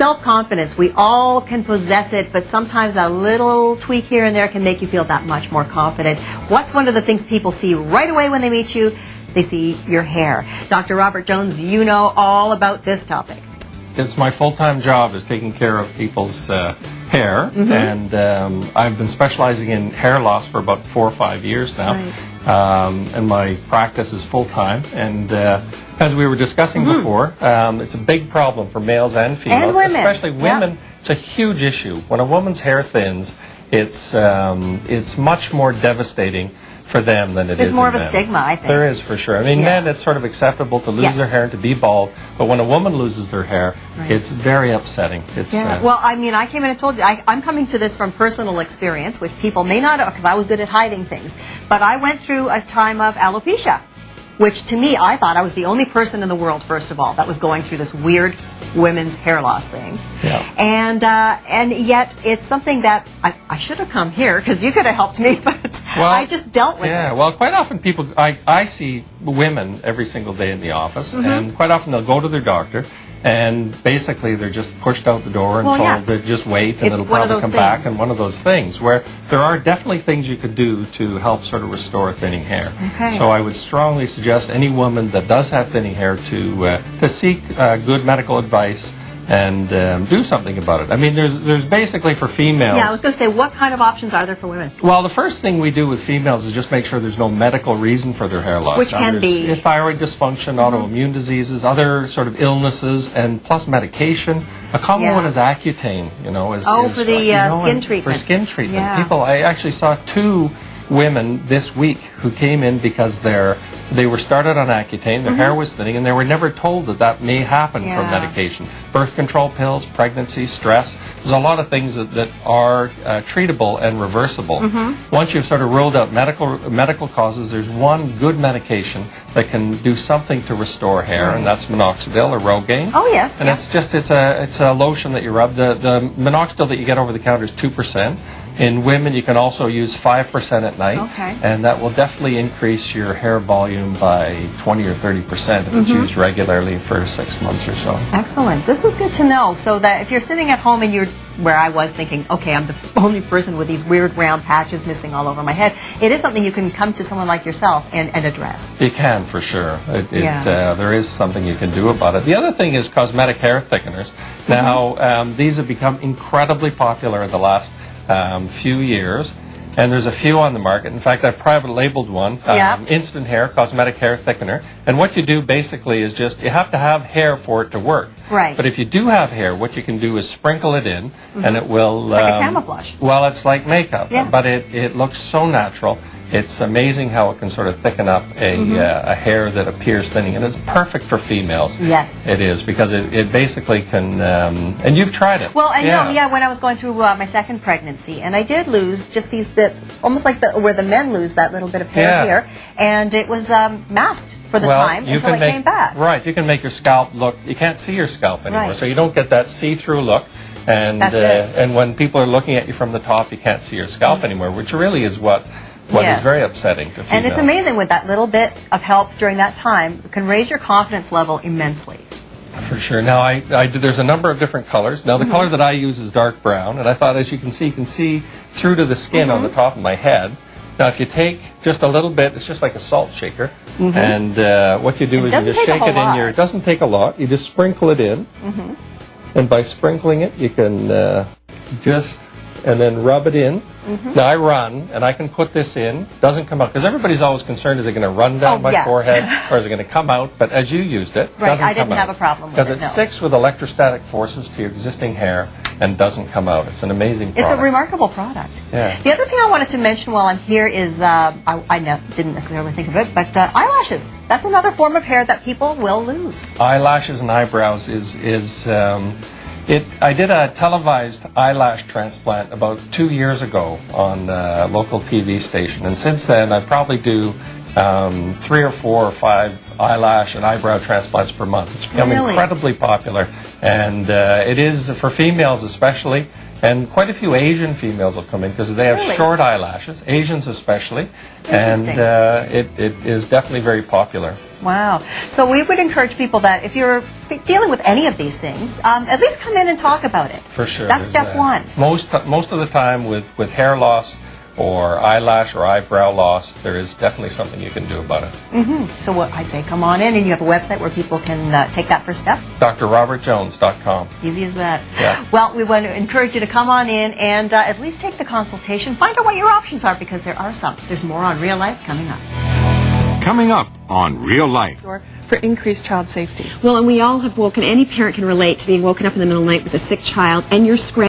self-confidence, we all can possess it, but sometimes a little tweak here and there can make you feel that much more confident. What's one of the things people see right away when they meet you? They see your hair. Dr. Robert Jones, you know all about this topic. It's my full-time job is taking care of people's hair, and I've been specializing in hair loss for about 4 or 5 years now. Right. And my practice is full-time, and as we were discussing before, it's a big problem for males and females, and women. especially women. Yep. It's a huge issue. When a woman's hair thins, it's much more devastating for them than it is There's more of a men. stigma, I think. There is, for sure. I mean, men, it's sort of acceptable to lose their hair and to be bald, but when a woman loses their hair, it's very upsetting. It's, well, I mean, I came in and told you, I'm coming to this from personal experience, which people may not, because I was good at hiding things, but I went through a time of alopecia, which to me, I thought I was the only person in the world, first of all, that was going through this weird women's hair loss thing. Yeah. And yet it's something that I should have come here because you could have helped me, but I just dealt with it. Yeah, well, quite often people, I see women every single day in the office, and quite often they'll go to their doctor, and basically they're just pushed out the door and told to just wait, and it'll probably come back, and one of those things where there are definitely things you could do to help sort of restore thinning hair. So I would strongly suggest any woman that does have thinning hair to seek good medical advice and do something about it. I mean, there's basically for females... Yeah, I was going to say, what kind of options are there for women? Well, the first thing we do with females is just make sure there's no medical reason for their hair loss. Which can be... thyroid dysfunction, autoimmune diseases, other sort of illnesses, and plus medication. A common one is Accutane, you know. For the skin treatment. For skin treatment. I actually saw 2 women this week who came in because they were started on Accutane, their hair was thinning, and they were never told that may happen from medication. Birth control pills, pregnancy, stress. There's a lot of things that are treatable and reversible. Once you've sort of ruled out medical causes, there's one good medication that can do something to restore hair, and that's minoxidil or Rogaine. Oh, yes. And it's a lotion that you rub. The minoxidil that you get over the counter is 2%. In women, you can also use 5% at night, and that will definitely increase your hair volume by 20 or 30% if it's used regularly for 6 months or so. Excellent. This is good to know, so that if you're sitting at home and you're where I was thinking, okay, I'm the only person with these weird round patches missing all over my head, it is something you can come to someone like yourself and address. You can, for sure. There is something you can do about it. The other thing is cosmetic hair thickeners. Now, these have become incredibly popular in the last few years, and there's a few on the market. In fact, I've private labeled one, Instant Hair Cosmetic Hair Thickener, and what you do basically is just, you have to have hair for it to work. Right. But if you do have hair, what you can do is sprinkle it in, and it will... It's like a camouflage. Well, it's like makeup, but it looks so natural. It's amazing how it can sort of thicken up a hair that appears thinning, and it's perfect for females. Yes. It is, because it basically can, and you've tried it. Well, I know, when I was going through my second pregnancy, and I did lose just these, almost like where the men lose that little bit of hair here, and it was masked for the time until it came back. Right, you can make your scalp look, you can't see your scalp anymore, so you don't get that see-through look. And, and when people are looking at you from the top, you can't see your scalp anymore, which really is what is very upsetting to females. And it's amazing with that little bit of help during that time, it can raise your confidence level immensely. For sure. Now, there's a number of different colors. Now, the color that I use is dark brown, and I thought, as you can see through to the skin on the top of my head. Now, if you take just a little bit, it's just like a salt shaker, and what you do is you just shake it in your... It doesn't take a lot. You just sprinkle it in, and by sprinkling it, you can and then rub it in. Now, I run, and I can put this in. Doesn't come out, because everybody's always concerned, is it going to run down my forehead, or is it going to come out? But as you used it, doesn't come out. I didn't have a problem with it, because it sticks with electrostatic forces to your existing hair and doesn't come out. It's an amazing product. It's a remarkable product. Yeah. The other thing I wanted to mention while I'm here is, I didn't necessarily think of it, but eyelashes. That's another form of hair that people will lose. Eyelashes and eyebrows I did a televised eyelash transplant about 2 years ago on a local TV station, and since then I probably do 3 or 4 or 5 eyelash and eyebrow transplants per month. It's become incredibly popular, and it is for females especially, and quite a few Asian females will come in because they have short eyelashes, Asians especially, and it is definitely very popular. Wow. So we would encourage people that if you're dealing with any of these things, at least come in and talk about it. For sure. That's step one. Most of the time with hair loss or eyelash or eyebrow loss, there is definitely something you can do about it. So what I'd say, come on in, and you have a website where people can take that first step. drrobertjones.com. Easy as that. Yeah. Well, we want to encourage you to come on in and at least take the consultation. Find out what your options are, because there are some. There's more on Real Life coming up. Coming up on Real Life. For increased child safety. Well, and we all have woken, any parent can relate to being woken up in the middle of the night with a sick child, and you're scrambling.